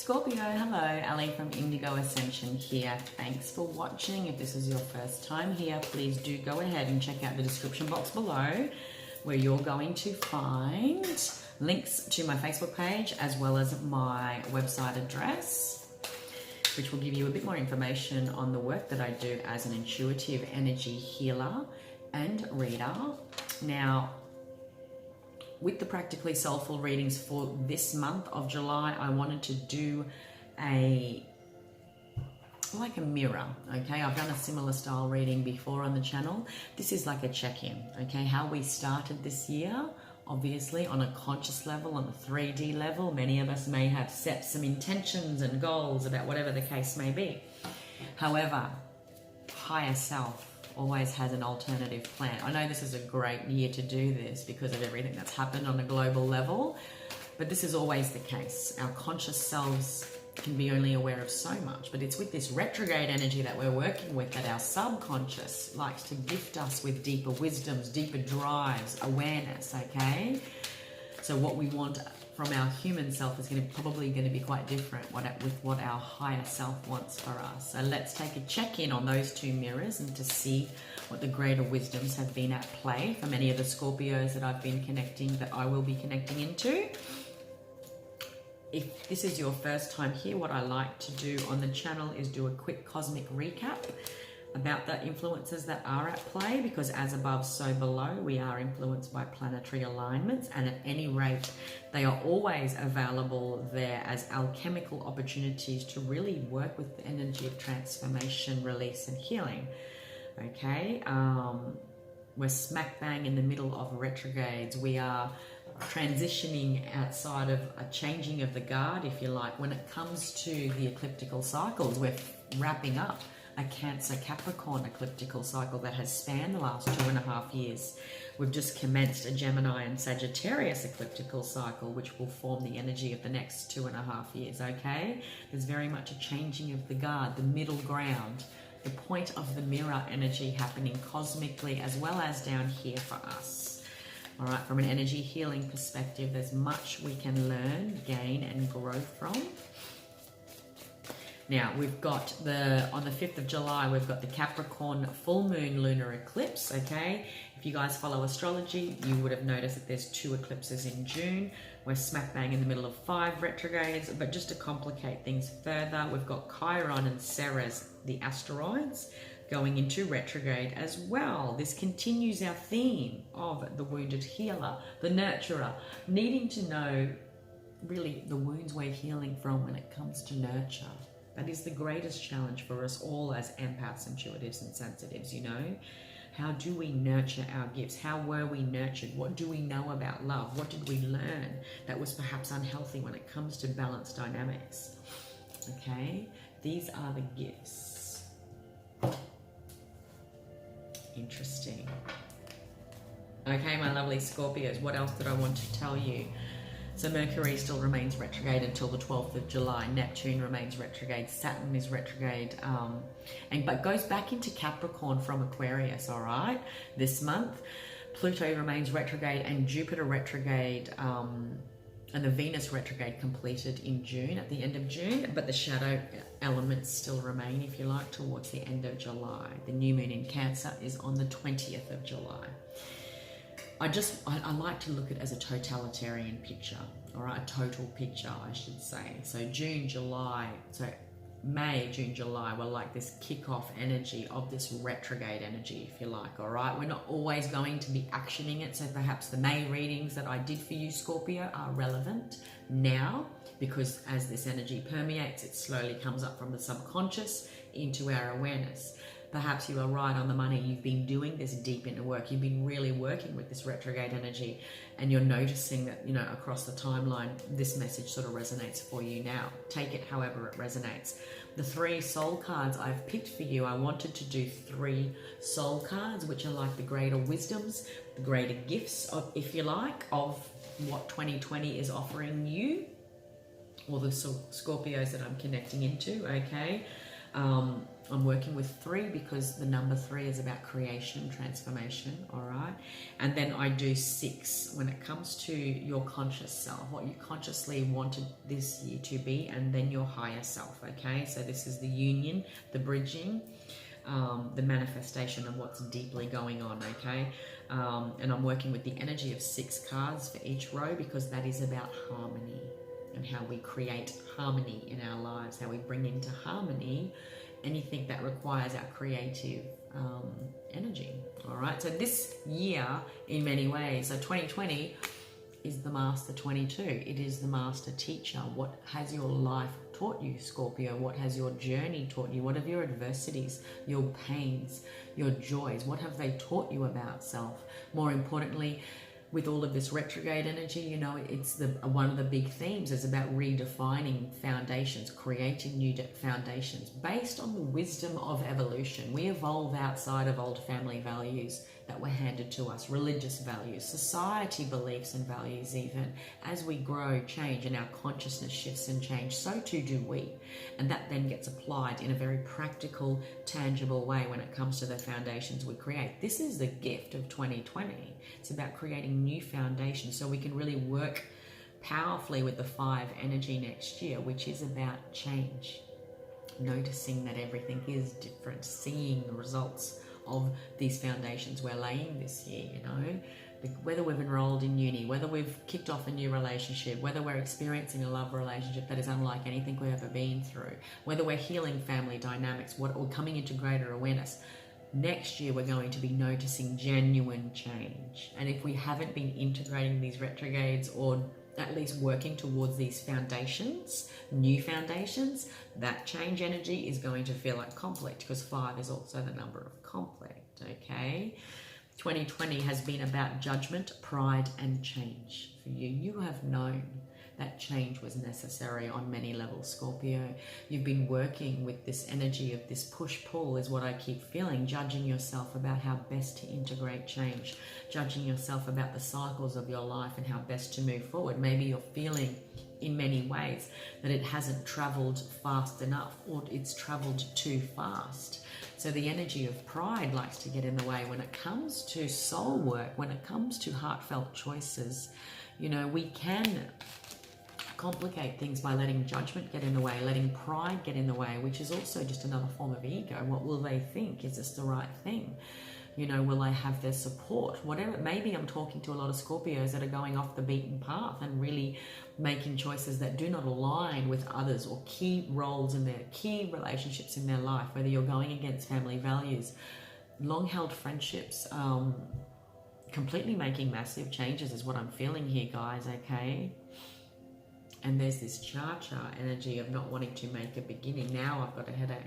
Scorpio, hello, Ali from Indigo Ascension here. Thanks for watching. If this is your first time here, please do go ahead and check out the description box below where you're going to find links to my Facebook page as well as my website address, which will give you a bit more information on the work that I do as an intuitive energy healer and reader. Now, with the Practically Soulful readings for this month of July, I wanted to do like a mirror, okay? I've done a similar style reading before on the channel. This is like a check-in, okay? How we started this year, obviously on a conscious level, on a 3D level. Many of us may have set some intentions and goals about whatever the case may be. However, higher self always has an alternative plan. I know this is a great year to do this because of everything that's happened on a global level, but this is always the case. Our conscious selves can be only aware of so much, but it's with this retrograde energy that we're working with that our subconscious likes to gift us with deeper wisdoms, deeper drives, awareness, okay? So what we want from our human self is probably going to be quite different with what our higher self wants for us. So let's take a check-in on those two mirrors and to see what the greater wisdoms have been at play for many of the Scorpios that I've been connecting, that I will be connecting into. If this is your first time here, what I like to do on the channel is do a quick cosmic recap about the influences that are at play, because as above, so below, we are influenced by planetary alignments, and at any rate, they are always available there as alchemical opportunities to really work with the energy of transformation, release, and healing. Okay, we're smack bang in the middle of retrogrades. We are transitioning outside of a changing of the guard, if you like. When it comes to the ecliptical cycles, we're wrapping up a Cancer Capricorn ecliptical cycle that has spanned the last 2.5 years. We've just commenced a Gemini and Sagittarius ecliptical cycle, which will form the energy of the next 2.5 years, okay? There's very much a changing of the guard, the middle ground, the point of the mirror energy happening cosmically as well as down here for us. All right, from an energy healing perspective, there's much we can learn, gain, and grow from. Now, we've got on the 5th of July, we've got the Capricorn full moon lunar eclipse, okay? If you guys follow astrology, you would have noticed that there's 2 eclipses in June. We're smack bang in the middle of 5 retrogrades, but just to complicate things further, we've got Chiron and Ceres, the asteroids, going into retrograde as well. This continues our theme of the wounded healer, the nurturer, needing to know really the wounds we're healing from when it comes to nurture. That is the greatest challenge for us all as empaths, intuitives, and sensitives, you know? How do we nurture our gifts? How were we nurtured? What do we know about love? What did we learn that was perhaps unhealthy when it comes to balanced dynamics? Okay, these are the gifts. Interesting. Okay, my lovely Scorpios, what else did I want to tell you? So Mercury still remains retrograde until the 12th of July. Neptune remains retrograde. Saturn is retrograde, but goes back into Capricorn from Aquarius, all right, this month. Pluto remains retrograde and Jupiter retrograde, and the Venus retrograde completed in June, at the end of June, but the shadow elements still remain, if you like, towards the end of July. The new moon in Cancer is on the 20th of July. I like to look at it as a totalitarian picture, all right, a total picture, I should say. So June, July, so May, June, July were like this kickoff energy of this retrograde energy, if you like, all right? We're not always going to be actioning it, so perhaps the May readings that I did for you, Scorpio, are relevant now because as this energy permeates, it slowly comes up from the subconscious into our awareness. Perhaps you are right on the money. You've been doing this deep inner work. You've been really working with this retrograde energy, and you're noticing that, you know, across the timeline, this message sort of resonates for you now. Take it however it resonates. The 3 soul cards I've picked for you, I wanted to do 3 soul cards, which are like the greater wisdoms, the greater gifts, of, if you like, of what 2020 is offering you, or the Scorpios that I'm connecting into, okay? I'm working with 3 because the number 3 is about creation, transformation, all right? And then I do 6 when it comes to your conscious self, what you consciously wanted this year to be, and then your higher self, okay? So this is the union, the bridging, the manifestation of what's deeply going on, okay? And I'm working with the energy of 6 cards for each row because that is about harmony and how we create harmony in our lives, how we bring into harmony anything that requires our creative energy. All right, so this year in many ways, so 2020 is the master 22. It is the master teacher. What has your life taught you, Scorpio? What has your journey taught you? What have your adversities, your pains, your joys, what have they taught you about self? More importantly, with all of this retrograde energy, you know, it's one of the big themes is about redefining foundations, creating new foundations based on the wisdom of evolution. We evolve outside of old family values that were handed to us, religious values, society beliefs and values even. As we grow, change, and our consciousness shifts and change, so too do we. And that then gets applied in a very practical, tangible way when it comes to the foundations we create. This is the gift of 2020. It's about creating new foundations so we can really work powerfully with the 5 energy next year, which is about change. Noticing that everything is different, seeing the results of these foundations we're laying this year, you know, whether we've enrolled in uni, whether we've kicked off a new relationship, whether we're experiencing a love relationship that is unlike anything we've ever been through, whether we're healing family dynamics, or coming into greater awareness. Next year, we're going to be noticing genuine change. And if we haven't been integrating these retrogrades or at least working towards these foundations, new foundations, that change energy is going to feel like conflict because 5 is also the number of conflict, okay? 2020 has been about judgment, pride, and change for you. You have known that change was necessary on many levels, Scorpio. You've been working with this energy of this push-pull is what I keep feeling, judging yourself about how best to integrate change, judging yourself about the cycles of your life and how best to move forward. Maybe you're feeling in many ways that it hasn't traveled fast enough or it's traveled too fast. So the energy of pride likes to get in the way when it comes to soul work, when it comes to heartfelt choices. You know, we can complicate things by letting judgment get in the way, letting pride get in the way, which is also just another form of ego. What will they think? Is this the right thing? You know, will I have their support? Whatever. Maybe I'm talking to a lot of Scorpios that are going off the beaten path and really making choices that do not align with others or key roles in their key relationships in their life, whether you're going against family values, long-held friendships, completely making massive changes is what I'm feeling here, guys, okay? And there's this cha-cha energy of not wanting to make a beginning. Now I've got a headache.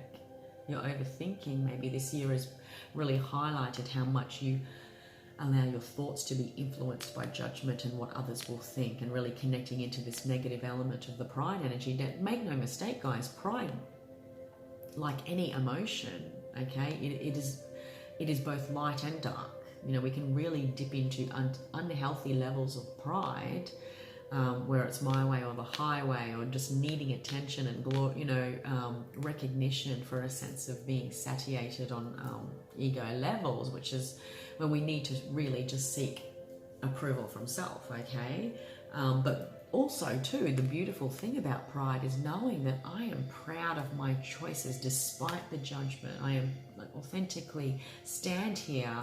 You're overthinking. Maybe this year has really highlighted how much you allow your thoughts to be influenced by judgment and what others will think, and really connecting into this negative element of the pride energy. Make no mistake, guys, pride, like any emotion, okay, it is both light and dark. You know, we can really dip into unhealthy levels of pride, where it's my way or the highway, or just needing attention and recognition for a sense of being satiated on ego levels, which is when we need to really just seek approval from self, okay? But also too, the beautiful thing about pride is knowing that I am proud of my choices despite the judgment. I am authentically stand here,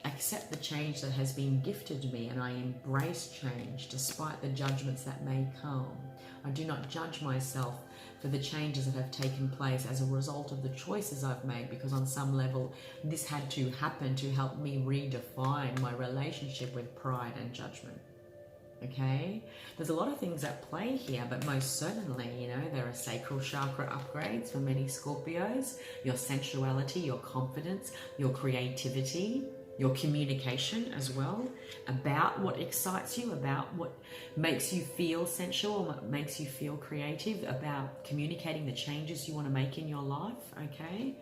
accept the change that has been gifted to me, and I embrace change despite the judgments that may come. I do not judge myself for the changes that have taken place as a result of the choices I've made, because on some level this had to happen to help me redefine my relationship with pride and judgment. Okay, there's a lot of things at play here, but most certainly, you know, there are sacral chakra upgrades for many Scorpios. Your sensuality, your confidence, your creativity, your communication as well, about what excites you, about what makes you feel sensual, what makes you feel creative, about communicating the changes you want to make in your life, okay?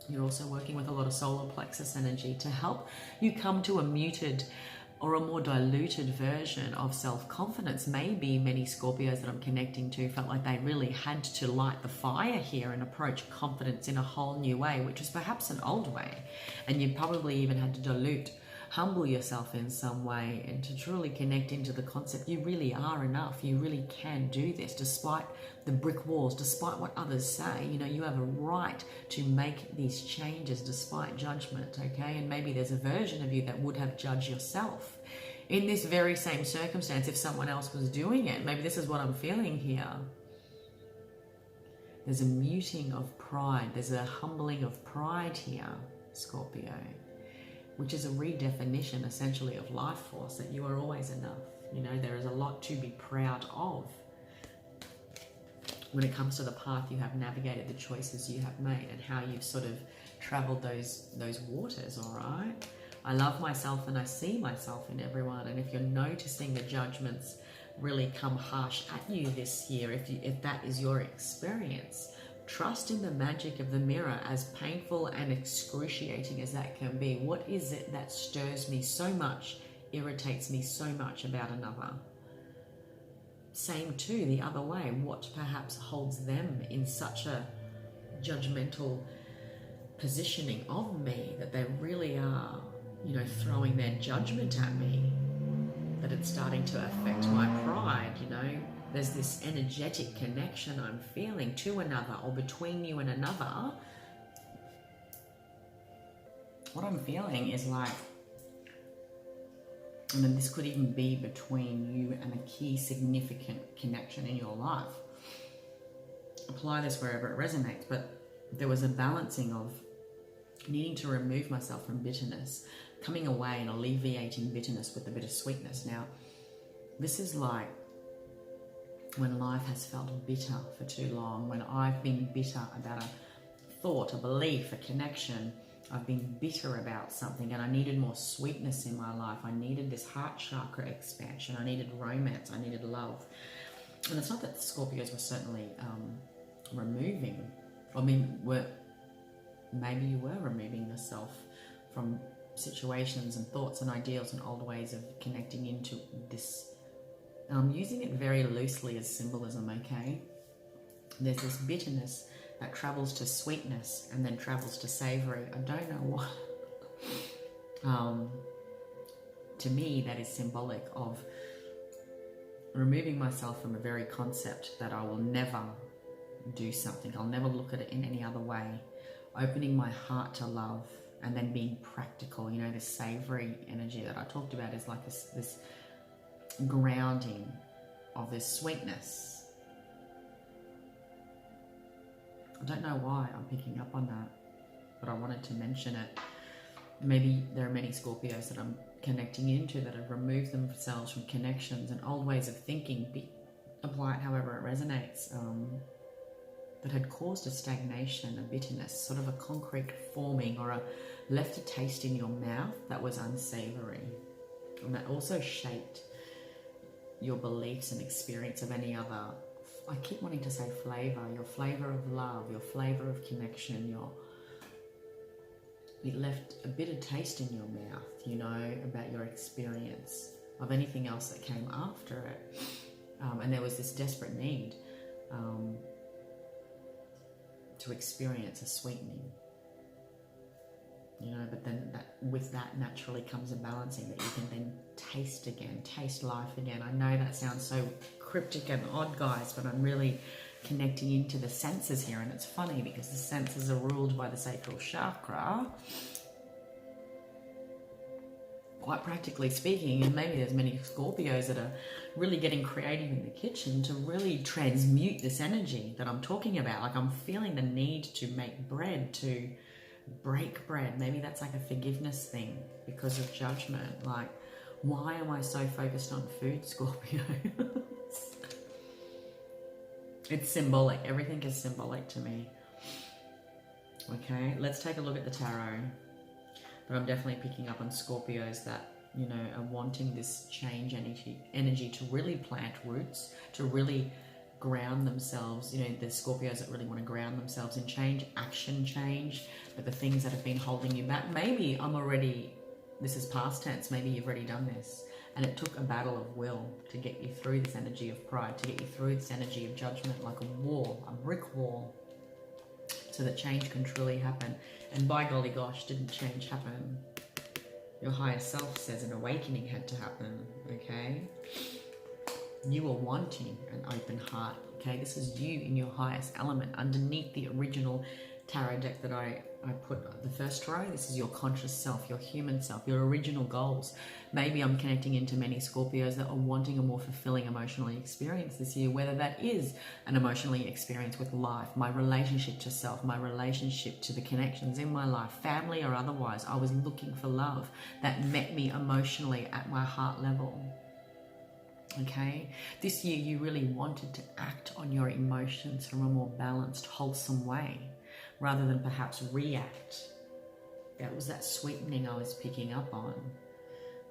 You're also working with a lot of solar plexus energy to help you come to a muted or a more diluted version of self-confidence. Maybe many Scorpios that I'm connecting to felt like they really had to light the fire here and approach confidence in a whole new way, which is perhaps an old way. And you probably even had to dilute, humble yourself in some way, and to truly connect into the concept you really are enough. You really can do this despite the brick walls, despite what others say. You know, you have a right to make these changes despite judgment, okay? And maybe there's a version of you that would have judged yourself in this very same circumstance if someone else was doing it. Maybe this is what I'm feeling here. There's a muting of pride. There's a humbling of pride here, Scorpio, which is a redefinition essentially of life force, that you are always enough. You know, there is a lot to be proud of when it comes to the path you have navigated, the choices you have made, and how you've sort of traveled those waters, all right? I love myself and I see myself in everyone. And if you're noticing the judgments really come harsh at you this year, if that is your experience, trust in the magic of the mirror, as painful and excruciating as that can be. What is it that stirs me so much, irritates me so much about another? Same too, the other way. What perhaps holds them in such a judgmental positioning of me that they really are, you know, throwing their judgment at me, that it's starting to affect my pride, you know? There's this energetic connection I'm feeling to another, or between you and another. What I'm feeling is like, and then this could even be between you and a key significant connection in your life. Apply this wherever it resonates, but there was a balancing of needing to remove myself from bitterness, coming away and alleviating bitterness with a bit of sweetness. Now, this is like when life has felt bitter for too long, when I've been bitter about a thought, a belief, a connection. I've been bitter about something and I needed more sweetness in my life. I needed this heart chakra expansion. I needed romance. I needed love. And it's not that the Scorpios were certainly removing. I mean, maybe you were removing yourself from situations and thoughts and ideals and old ways of connecting into this. I'm using it very loosely as symbolism, okay? There's this bitterness that travels to sweetness and then travels to savory. I don't know what. To me, that is symbolic of removing myself from a very concept that I will never do something. I'll never look at it in any other way. Opening my heart to love and then being practical. You know, this savory energy that I talked about is like this grounding of this sweetness. I don't know why I'm picking up on that, but I wanted to mention it. Maybe there are many Scorpios that I'm connecting into that have removed themselves from connections and old ways of thinking, apply it however it resonates, that had caused a stagnation, a bitterness, sort of a concrete forming, or left a taste in your mouth that was unsavory. And that also shaped your beliefs and experience of any other, I keep wanting to say flavor, your flavor of love, your flavor of connection, it left a bitter taste in your mouth, you know, about your experience of anything else that came after it. And there was this desperate need to experience a sweetening, you know, but then with that naturally comes a balancing that you can then taste again, taste life again. I know that sounds so cryptic and odd, guys, but I'm really connecting into the senses here. And it's funny because the senses are ruled by the sacral chakra, quite practically speaking. And maybe there's many Scorpios that are really getting creative in the kitchen to really transmute this energy that I'm talking about. Like, I'm feeling the need to make bread, to break bread. Maybe that's like a forgiveness thing because of judgment. Like, why am I so focused on food, Scorpio? It's symbolic. Everything is symbolic to me. Okay, let's take a look at the tarot. But I'm definitely picking up on Scorpios that, you know, are wanting this change energy to really plant roots, to really ground themselves. You know, the Scorpios that really want to ground themselves in change, action change, but the things that have been holding you back. Maybe I'm already This is past tense. Maybe you've already done this. And it took a battle of will to get you through this energy of pride, to get you through this energy of judgment, like a wall, a brick wall, so that change can truly happen. And by golly gosh, didn't change happen? Your higher self says an awakening had to happen, okay? You were wanting an open heart, okay? This is you in your highest element. Underneath the original tarot deck that I put the first row, this is your conscious self, your human self, your original goals. Maybe I'm connecting into many Scorpios that are wanting a more fulfilling emotionally experience this year, whether that is an emotionally experience with life, my relationship to self, my relationship to the connections in my life, family or otherwise. I was looking for love that met me emotionally at my heart level. Okay, this year you really wanted to act on your emotions from a more balanced, wholesome way, rather than perhaps react. That was that sweetening I was picking up on,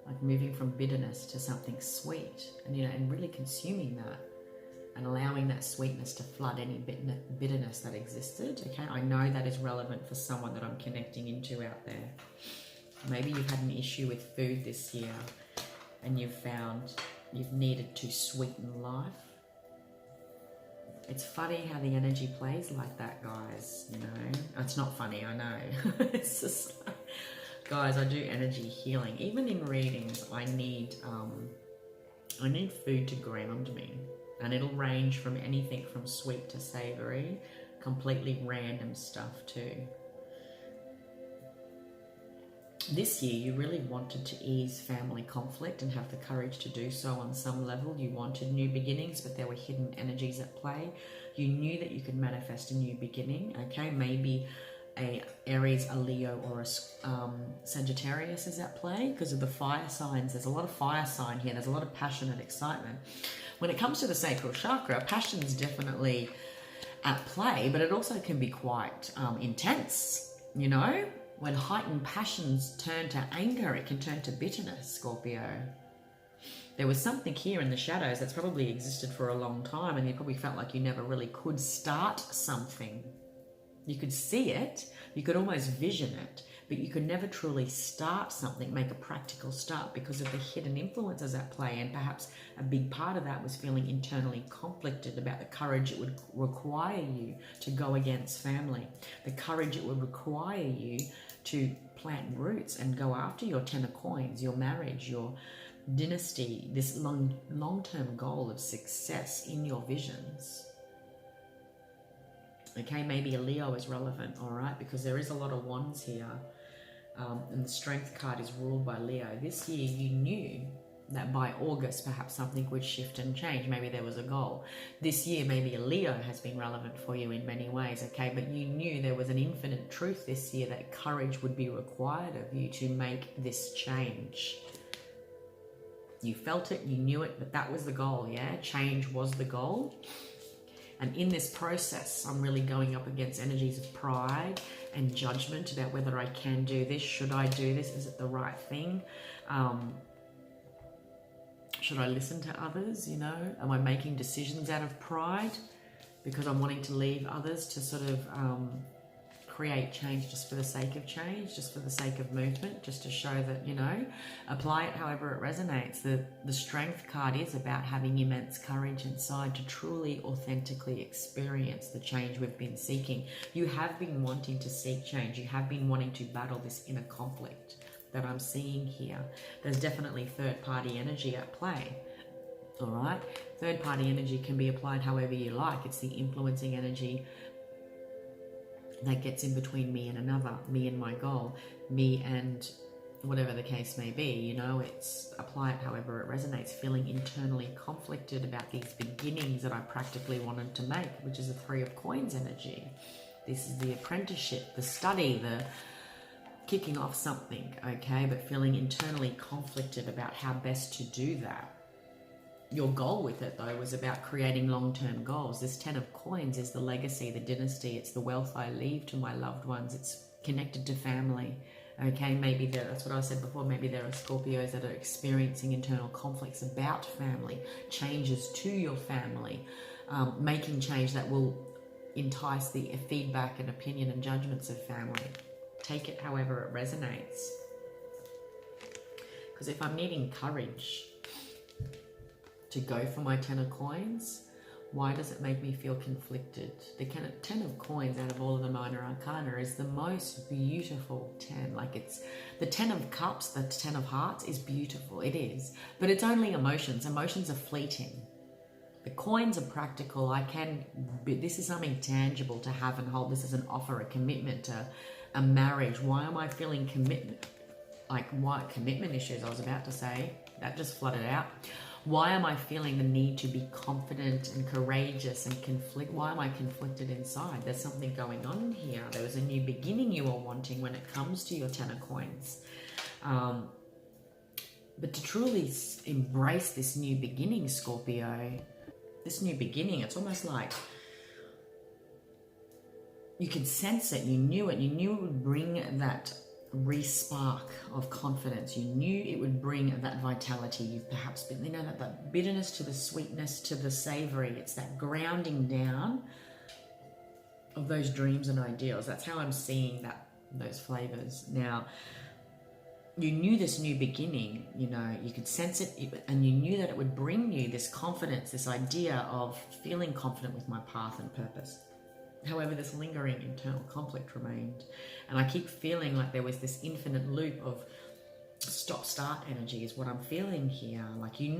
like moving from bitterness to something sweet, and and really consuming that and allowing that sweetness to flood any bitterness that existed. Okay, I know that is relevant for someone that I'm connecting into out there. Maybe you've had an issue with food this year and you've found you've needed to sweeten life. It's funny how the energy plays like that, guys, It's not funny, I know. It's just, guys, I do energy healing. Even in readings, I need food to ground me. And it'll range from anything from sweet to savory, completely random stuff too. This year, you really wanted to ease family conflict and have the courage to do so on some level. You wanted new beginnings, but there were hidden energies at play. You knew that you could manifest a new beginning, okay? Maybe a Aries, a Leo, or a Sagittarius is at play because of the fire signs. There's a lot of fire sign here. There's a lot of passion and excitement. When it comes to the sacral chakra, passion's definitely at play, but it also can be quite intense, When heightened passions turn to anger, it can turn to bitterness, Scorpio. There was something here in the shadows that's probably existed for a long time, and you probably felt like you never really could start something. You could see it, you could almost vision it, but you could never truly start something, make a practical start because of the hidden influences at play. And perhaps a big part of that was feeling internally conflicted about the courage it would require you to go against family, the courage it would require you to plant roots and go after your 10 of coins, your marriage, your dynasty, this long-term goal of success in your visions. Okay, maybe a Leo is relevant, all right, because there is a lot of wands here, and the Strength card is ruled by Leo. This year you knew that by August perhaps something would shift and change. Maybe there was a goal. This year maybe a Leo has been relevant for you in many ways, okay, but you knew there was an infinite truth this year that courage would be required of you to make this change. You felt it, you knew it, but that was the goal, yeah? Change was the goal. And in this process, I'm really going up against energies of pride and judgment about whether I can do this. Should I do this? Is it the right thing? Should I listen to others, Am I making decisions out of pride because I'm wanting to leave others to sort of create change just for the sake of change, just for the sake of movement, just to show that, apply it however it resonates. The Strength card is about having immense courage inside to truly, authentically experience the change we've been seeking. You have been wanting to seek change. You have been wanting to battle this inner conflict that I'm seeing here. There's definitely third-party energy at play. All right? Third-party energy can be applied however you like. It's the influencing energy that gets in between me and another, me and my goal, me and whatever the case may be, it's apply it however it resonates, feeling internally conflicted about these beginnings that I practically wanted to make, which is the Three of Coins energy. This is the apprenticeship, the study, the kicking off something, okay, but feeling internally conflicted about how best to do that. Your goal with it, though, was about creating long-term goals. This 10 of coins is the legacy, the dynasty. It's the wealth I leave to my loved ones. It's connected to family. Okay, maybe that's what I said before. Maybe there are Scorpios that are experiencing internal conflicts about family, changes to your family, making change that will entice the feedback and opinion and judgments of family. Take it however it resonates. Because if I'm needing courage to go for my 10 of coins, why does it make me feel conflicted? The 10 of coins out of all of the minor arcana is the most beautiful 10. Like, it's the 10 of cups, the 10 of hearts is beautiful. It is. But it's only emotions. Emotions are fleeting. The coins are practical. This is something tangible to have and hold. This is an offer, a commitment, a marriage. Why am I feeling commitment? Like, what commitment issues I was about to say. That just flooded out. Why am I feeling the need to be confident and courageous and conflict? Why am I conflicted inside? There's something going on here. There was a new beginning you are wanting when it comes to your 10 of coins. But to truly embrace this new beginning, Scorpio, this new beginning, it's almost like you could sense it. You knew it. You knew it would bring that re-spark of confidence. You knew it would bring that vitality. You've perhaps been, that bitterness to the sweetness to the savory. It's that grounding down of those dreams and ideals. That's how I'm seeing those flavors. Now, you knew this new beginning, you could sense it, and you knew that it would bring you this confidence, this idea of feeling confident with my path and purpose. However, this lingering internal conflict remained. And I keep feeling like there was this infinite loop of stop-start energy is what I'm feeling here. Like, you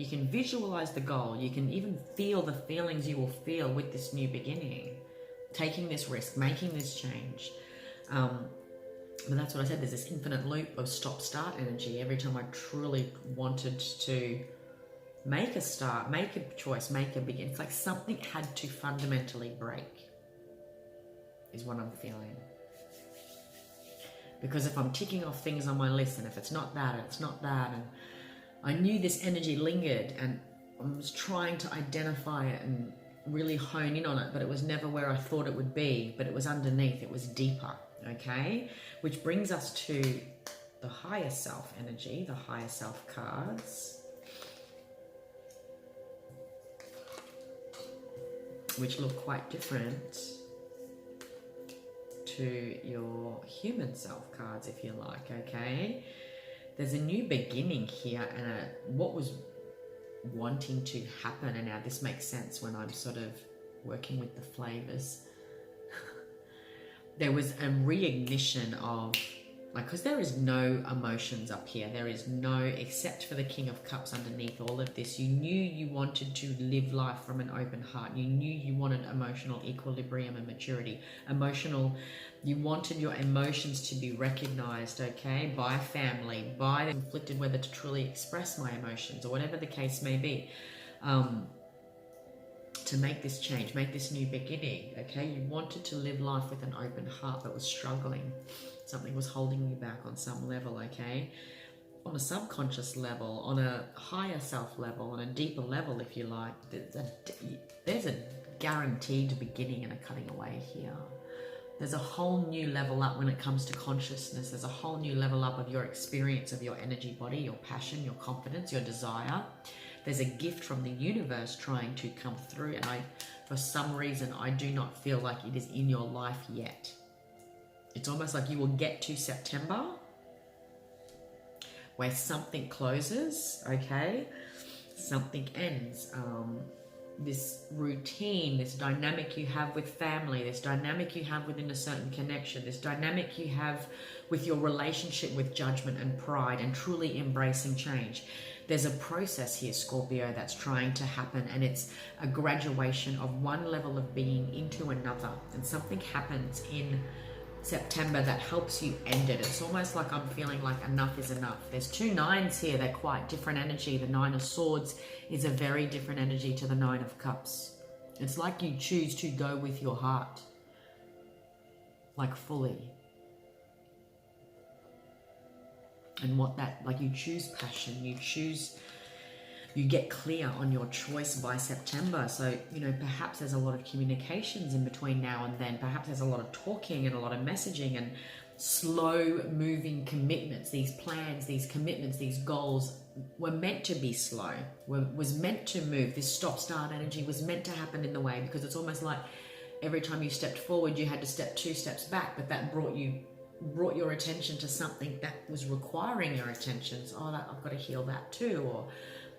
can visualize the goal. You can even feel the feelings you will feel with this new beginning. Taking this risk, making this change. But that's what I said. There's this infinite loop of stop-start energy. Every time I truly wanted to make a start, make a choice, make a begin. It's like something had to fundamentally break, is what I'm feeling. Because if I'm ticking off things on my list, and if it's not that, and it's not that, and I knew this energy lingered, and I was trying to identify it and really hone in on it, but it was never where I thought it would be, but it was underneath, it was deeper, okay? Which brings us to the higher self energy, the higher self cards, which look quite different to your human self cards, if you like, okay? There's a new beginning here, and what was wanting to happen, and now this makes sense when I'm sort of working with the flavors. There was a reignition of, because there is no emotions up here. There is no, except for the King of Cups underneath all of this. You knew you wanted to live life from an open heart. You knew you wanted emotional equilibrium and maturity. You wanted your emotions to be recognized, okay, by family, by conflicted whether to truly express my emotions or whatever the case may be. To make this change, make this new beginning, okay? You wanted to live life with an open heart but was struggling. Something was holding you back on some level, okay? On a subconscious level, on a higher self level, on a deeper level, if you like, there's a guaranteed beginning and a cutting away here. There's a whole new level up when it comes to consciousness. There's a whole new level up of your experience of your energy body, your passion, your confidence, your desire. There's a gift from the universe trying to come through, and for some reason, I do not feel like it is in your life yet. It's almost like you will get to September where something closes, okay? Something ends. This routine, this dynamic you have with family, this dynamic you have within a certain connection, this dynamic you have with your relationship with judgment and pride and truly embracing change. There's a process here, Scorpio, that's trying to happen, and it's a graduation of one level of being into another, and something happens in September that helps you end it. It's almost like I'm feeling like enough is enough. There's two nines here. They're quite different energy. The Nine of Swords is a very different energy to the Nine of Cups. It's like you choose to go with your heart, like fully. And you choose passion, you get clear on your choice by September. So, perhaps there's a lot of communications in between now and then. Perhaps there's a lot of talking and a lot of messaging and slow moving commitments. These plans, these commitments, these goals were meant to be slow, was meant to move. This stop-start energy was meant to happen in the way, because it's almost like every time you stepped forward, you had to step 2 steps back, but that brought you brought your attention to something that was requiring your attention. So, oh, I've got to heal that too. Or,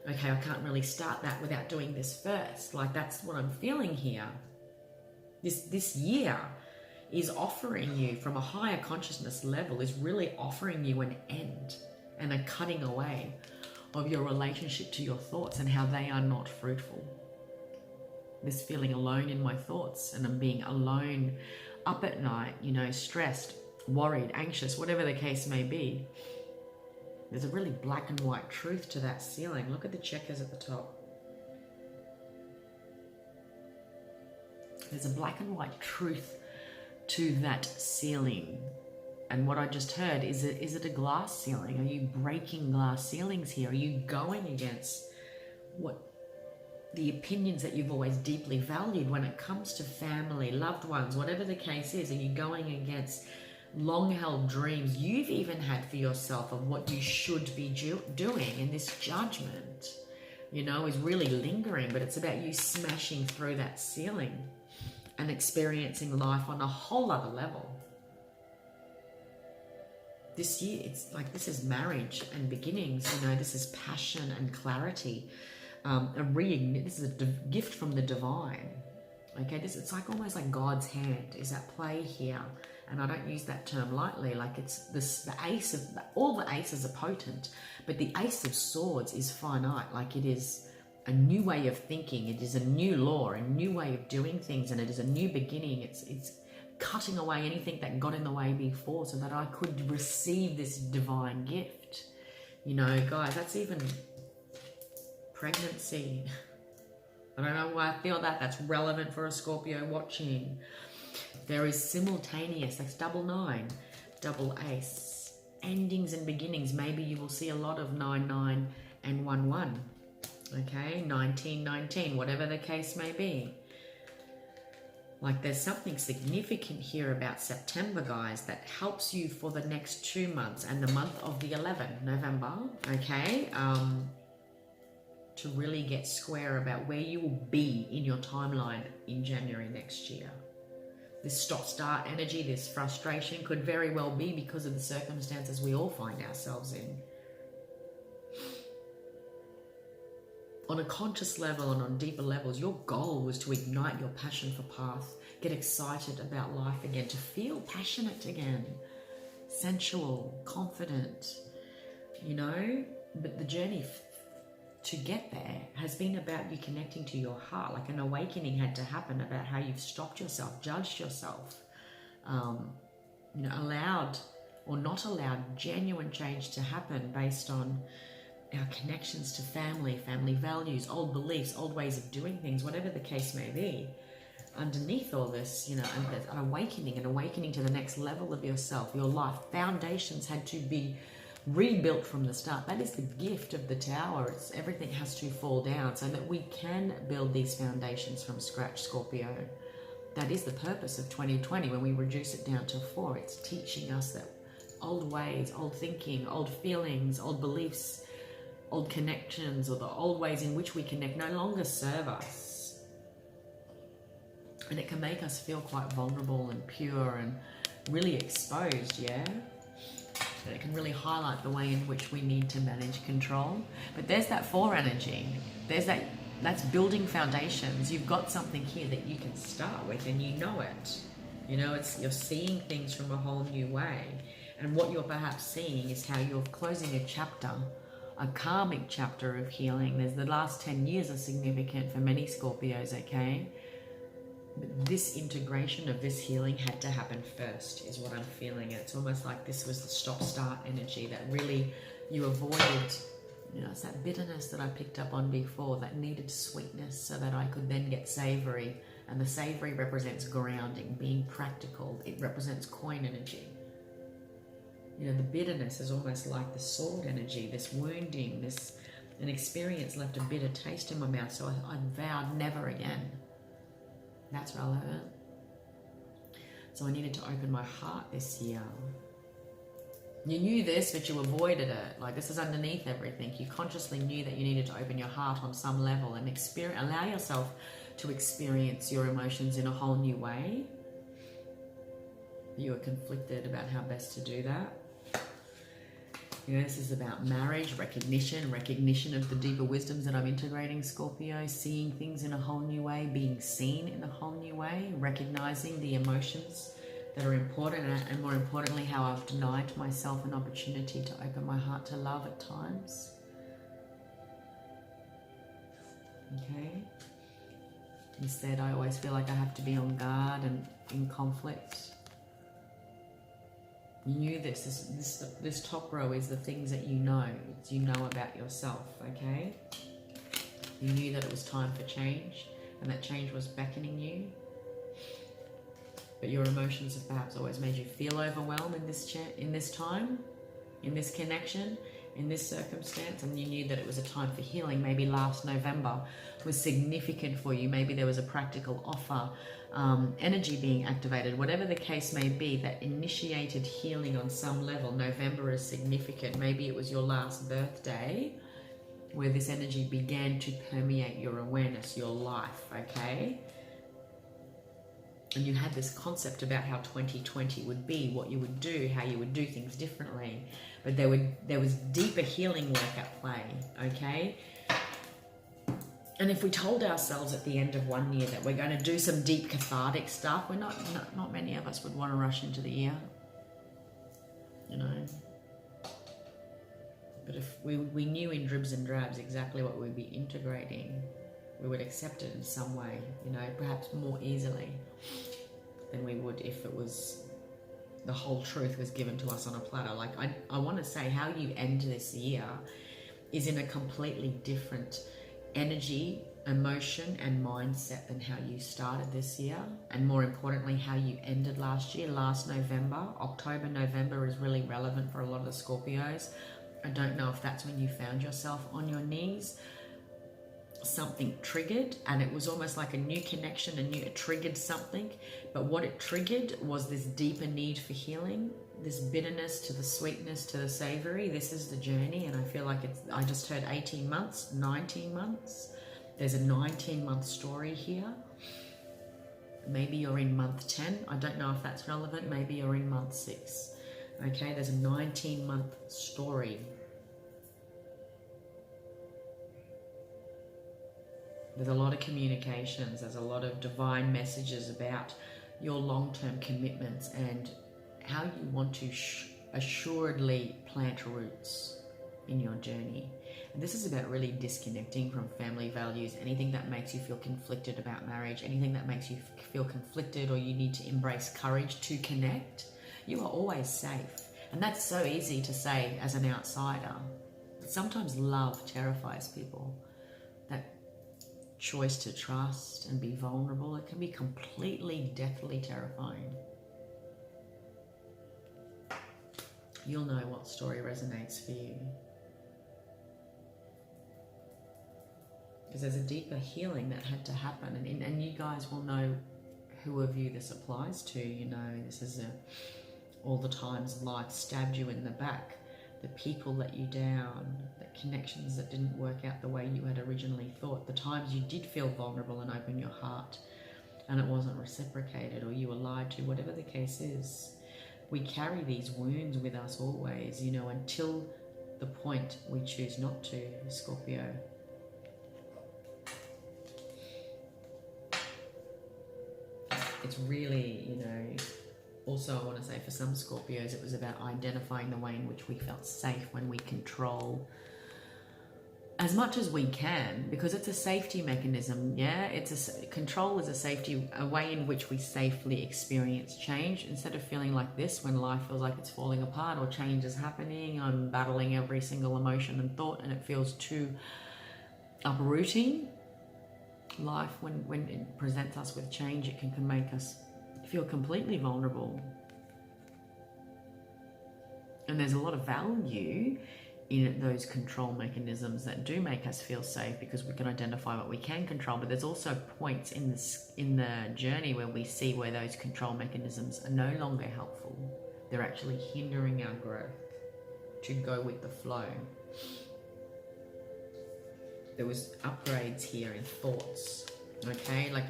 okay, I can't really start that without doing this first. Like, that's what I'm feeling here. This year is offering you, from a higher consciousness level, is really offering you an end and a cutting away of your relationship to your thoughts and how they are not fruitful. This feeling alone in my thoughts, and I'm being alone up at night, you know, stressed, worried, anxious, whatever the case may be. There's a really black and white truth to that ceiling. Look at the checkers at the top. There's a black and white truth to that ceiling. And what I just heard, is it a glass ceiling? Are you breaking glass ceilings here? Are you going against what the opinions that you've always deeply valued when it comes to family, loved ones, whatever the case is? Are you going against long-held dreams you've even had for yourself of what you should be doing? And this judgment, you know, is really lingering, but it's about you smashing through that ceiling and experiencing life on a whole other level. This year, it's like, this is marriage and beginnings, you know, this is passion and clarity. This is a gift from the divine. Okay, it's like almost like God's hand is at play here. And I don't use that term lightly. Like, it's this, the ace of, all the aces are potent, but the ace of swords is finite. Like, it is a new way of thinking. It is a new law, a new way of doing things, and it is a new beginning. It's cutting away anything that got in the way before so that I could receive this divine gift. You know, guys, that's even pregnancy. I don't know why I feel that. That's relevant for a Scorpio watching. There is simultaneous, that's double 9, double ace, endings and beginnings. Maybe you will see a lot of 9-9 and 1-1. Okay, 19-19, whatever the case may be. Like, there's something significant here about September, guys, that helps you for the next 2 months and the month of the 11th, November, okay? To really get square about where you will be in your timeline in January next year. This stop-start energy, this frustration could very well be because of the circumstances we all find ourselves in. On a conscious level and on deeper levels, your goal was to ignite your passion for path, get excited about life again, to feel passionate again, sensual, confident, you know. But the journey to get there has been about you connecting to your heart. Like, an awakening had to happen about how you've stopped yourself, judged yourself, you know, allowed or not allowed genuine change to happen based on our connections to family values, old beliefs, old ways of doing things, whatever the case may be. Underneath all this, you know, an awakening to the next level of yourself, your life. Foundations had to be rebuilt from the start. That is the gift of the Tower. It's everything has to fall down so that we can build these foundations from scratch, Scorpio. That is the purpose of 2020 when we reduce it down to 4. It's teaching us that old ways, old thinking, old feelings, old beliefs, old connections, or the old ways in which we connect no longer serve us. And it can make us feel quite vulnerable and pure and really exposed, yeah? And it can really highlight the way in which we need to manage control. But there's that 4 energy. There's that's building foundations. You've got something here that you can start with, and you know it. You know, you're seeing things from a whole new way. And what you're perhaps seeing is how you're closing a chapter, a karmic chapter of healing. There's the last 10 years are significant for many Scorpios, okay? But this integration of this healing had to happen first, is what I'm feeling. It's almost like this was the stop-start energy that really you avoided. You know, it's that bitterness that I picked up on before that needed sweetness so that I could then get savory. And the savory represents grounding, being practical. It represents coin energy. You know, the bitterness is almost like the sword energy, this wounding, an experience left a bitter taste in my mouth. So I vowed never again. That's relevant. So I needed to open my heart this year. You knew this, but you avoided it. Like, this is underneath everything. You consciously knew that you needed to open your heart on some level and allow yourself to experience your emotions in a whole new way. You are conflicted about how best to do that. You know, this is about marriage, recognition of the deeper wisdoms that I'm integrating, Scorpio, seeing things in a whole new way, being seen in a whole new way, recognizing the emotions that are important, and more importantly, how I've denied myself an opportunity to open my heart to love at times. Okay? Instead, I always feel like I have to be on guard and in conflict. You knew this top row is the things that you know. You know about yourself, okay? You knew that it was time for change, and that change was beckoning you. But your emotions have perhaps always made you feel overwhelmed in this time, in this connection, in this circumstance, and you knew that it was a time for healing. Maybe last November was significant for you. Maybe there was a practical offer, energy being activated, whatever the case may be, that initiated healing on some level. November is significant. Maybe it was your last birthday where this energy began to permeate your awareness, your life, okay? And you had this concept about how 2020 would be, what you would do, how you would do things differently. But there was deeper healing work at play, okay? And if we told ourselves at the end of one year that we're going to do some deep cathartic stuff, not many of us would want to rush into the year, you know. But if we knew in dribs and drabs exactly what we'd be integrating, we would accept it in some way, you know, perhaps more easily than we would if it was the whole truth was given to us on a platter. Like, I want to say how you end this year is in a completely different energy, emotion, and mindset than how you started this year, and more importantly, how you ended last year, last November. October, November is really relevant for a lot of the Scorpios. I don't know if that's when you found yourself on your knees. Something triggered, and it was almost like a new connection, it triggered something, but what it triggered was this deeper need for healing, this bitterness to the sweetness to the savory. This is the journey, and I feel like I just heard 18 months, 19 months. There's a 19-month story here. Maybe you're in month 10. I don't know if that's relevant. Maybe you're in month 6. Okay, there's a 19-month story. There's a lot of communications, there's a lot of divine messages about your long-term commitments and how you want to assuredly plant roots in your journey. And this is about really disconnecting from family values, anything that makes you feel conflicted about marriage, anything that makes you feel conflicted or you need to embrace courage to connect. You are always safe. And that's so easy to say as an outsider. But sometimes love terrifies people. That choice to trust and be vulnerable, it can be completely deathly terrifying. You'll know what story resonates for you. Because there's a deeper healing that had to happen, and you guys will know who of you this applies to. You know, this is all the times life stabbed you in the back, the people let you down, the connections that didn't work out the way you had originally thought, the times you did feel vulnerable and open your heart and it wasn't reciprocated, or you were lied to, whatever the case is. We carry these wounds with us always, you know, until the point we choose not to, Scorpio. It's really, you know, also I want to say for some Scorpios, it was about identifying the way in which we felt safe when we control as much as we can, because it's a safety mechanism. Yeah, control is a way in which we safely experience change, instead of feeling like this when life feels like it's falling apart or change is happening. I'm battling every single emotion and thought and it feels too uprooting. Life, when it presents us with change, it can make us feel completely vulnerable. And there's a lot of value in those control mechanisms that do make us feel safe, because we can identify what we can control. But there's also points in the journey where we see where those control mechanisms are no longer helpful. They're actually hindering our growth to go with the flow. There was upgrades here in thoughts. Okay, like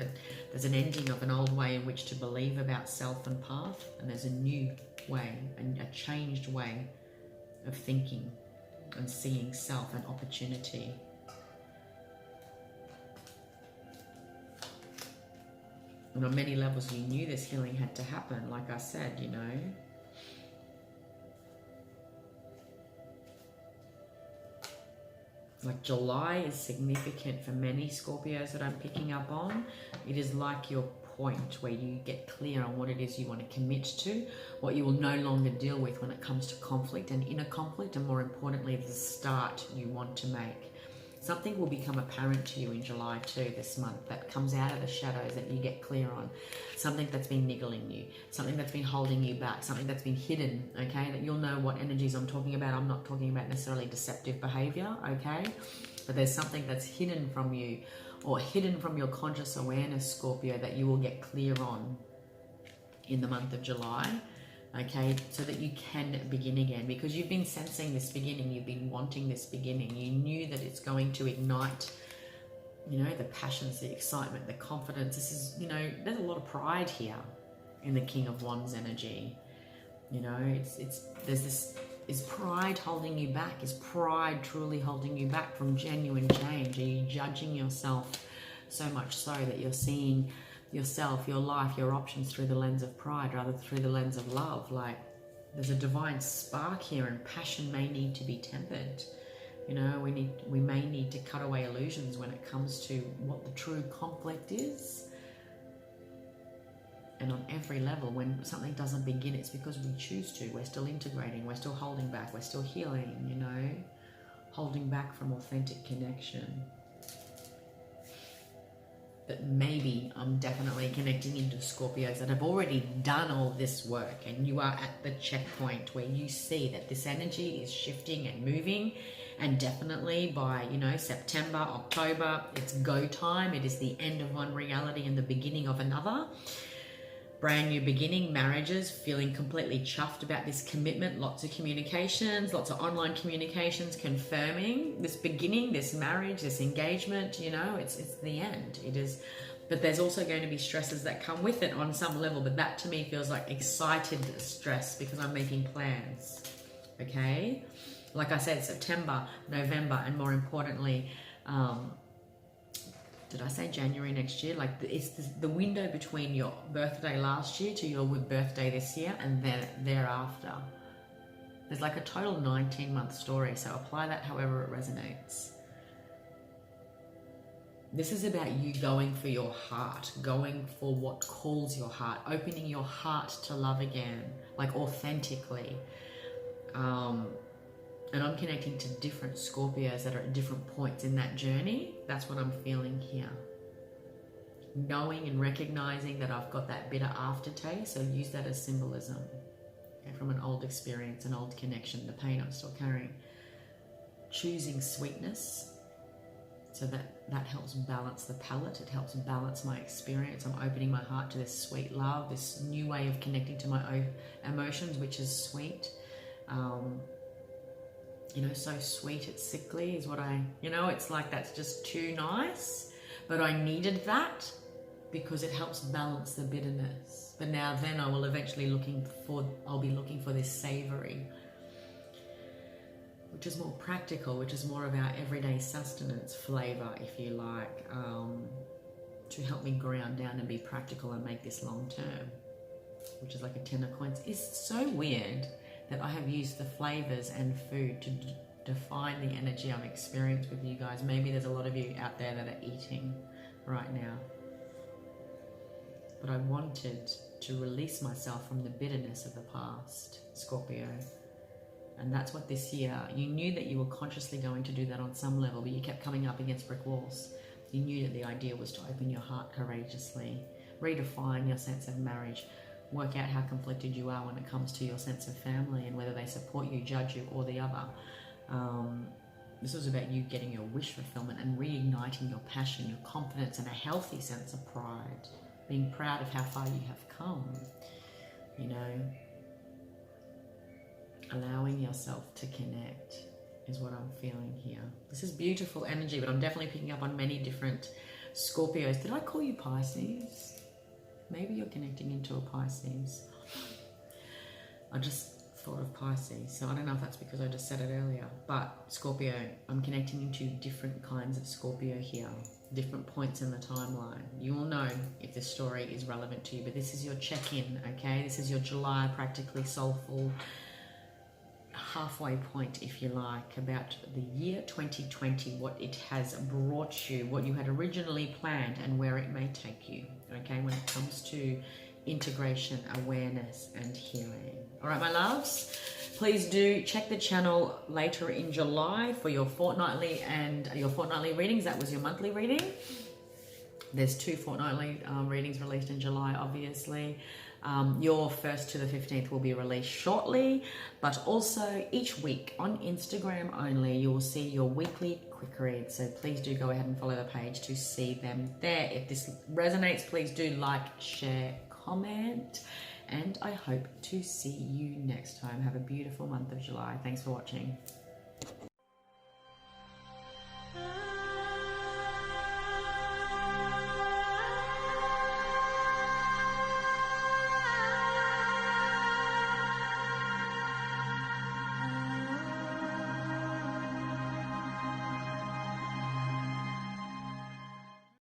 there's an ending of an old way in which to believe about self and path, and there's a new way, and a changed way of thinking and seeing self and opportunity. And on many levels, you knew this healing had to happen, like I said, you know. Like July is significant for many Scorpios that I'm picking up on. It is like your point where you get clear on what it is you want to commit to, what you will no longer deal with when it comes to conflict and inner conflict, and more importantly, the start you want to make. Something will become apparent to you in July too, this month, that comes out of the shadows that you get clear on. Something that's been niggling you, something that's been holding you back, something that's been hidden, okay? That you'll know what energies I'm talking about. I'm not talking about necessarily deceptive behavior, okay? But there's something that's hidden from you, or hidden from your conscious awareness, Scorpio, that you will get clear on in the month of July. Okay, so that you can begin again, because you've been sensing this beginning, you've been wanting this beginning, you knew that it's going to ignite, you know, the passions, the excitement, the confidence. This is, you know, there's a lot of pride here in the King of Wands energy. You know, there's this, is pride holding you back? Is pride truly holding you back from genuine change? Are you judging yourself so much so that you're seeing yourself, your life, your options through the lens of pride rather than through the lens of love? Like, there's a divine spark here, and passion may need to be tempered. You know, we may need to cut away illusions when it comes to what the true conflict is. And on every level, when something doesn't begin, it's because we choose to. We're still integrating, we're still holding back, we're still healing, you know, holding back from authentic connection. But maybe I'm definitely connecting into Scorpios that have already done all this work, and you are at the checkpoint where you see that this energy is shifting and moving, and definitely by, you know, September, October, it's go time. It is the end of one reality and the beginning of another. Brand new beginning, marriages, feeling completely chuffed about this commitment, lots of communications, lots of online communications confirming this beginning, this marriage, this engagement. You know, it's the end. It is, but there's also going to be stresses that come with it on some level, but that to me feels like excited stress because I'm making plans, okay? Like I said, September, November, and more importantly, did I say January next year? Like, it's the window between your birthday last year to your birthday this year, and then thereafter. There's like a total 19-month story, so apply that however it resonates. This is about you going for your heart, going for what calls your heart, opening your heart to love again, like authentically. And I'm connecting to different Scorpios that are at different points in that journey. That's what I'm feeling here. Knowing and recognizing that I've got that bitter aftertaste, so use that as symbolism, okay, from an old experience, an old connection, the pain I'm still carrying. Choosing sweetness, so that helps balance the palate. It helps balance my experience. I'm opening my heart to this sweet love, this new way of connecting to my own emotions, which is sweet. You know, so sweet it's sickly is what you know, it's like that's just too nice, but I needed that because it helps balance the bitterness. But now then I will eventually I'll be looking for this savory, which is more practical, which is more of our everyday sustenance flavor, if you like, to help me ground down and be practical and make this long term, which is like a 10 of coins. It's so weird that I have used the flavors and food to define the energy I'm experiencing with you guys. Maybe there's a lot of you out there that are eating right now. But I wanted to release myself from the bitterness of the past, Scorpio. And that's what this year, you knew that you were consciously going to do that on some level, but you kept coming up against brick walls. You knew that the idea was to open your heart courageously, redefine your sense of marriage, work out how conflicted you are when it comes to your sense of family and whether they support you, judge you, or the other. This was about you getting your wish fulfillment and reigniting your passion, your confidence, and a healthy sense of pride. Being proud of how far you have come, you know. Allowing yourself to connect is what I'm feeling here. This is beautiful energy, but I'm definitely picking up on many different Scorpios, did I call you Pisces? Maybe you're connecting into a Pisces. I just thought of Pisces, so I don't know if that's because I just said it earlier. But Scorpio, I'm connecting into different kinds of Scorpio here, different points in the timeline. You will know if this story is relevant to you, but this is your check-in, okay? This is your July practically soulful halfway point, if you like, about the year 2020, what it has brought you, what you had originally planned, and where it may take you, okay, when it comes to integration, awareness, and healing. All right, my loves, please do check the channel later in July for your fortnightly and your fortnightly readings. That was your monthly reading. There's 2 fortnightly readings released in July, obviously. Your 1st to the 15th will be released shortly, but also each week on Instagram only, you will see your weekly quick reads. So please do go ahead and follow the page to see them there. If this resonates, please do like, share, comment, and I hope to see you next time. Have a beautiful month of July. Thanks for watching.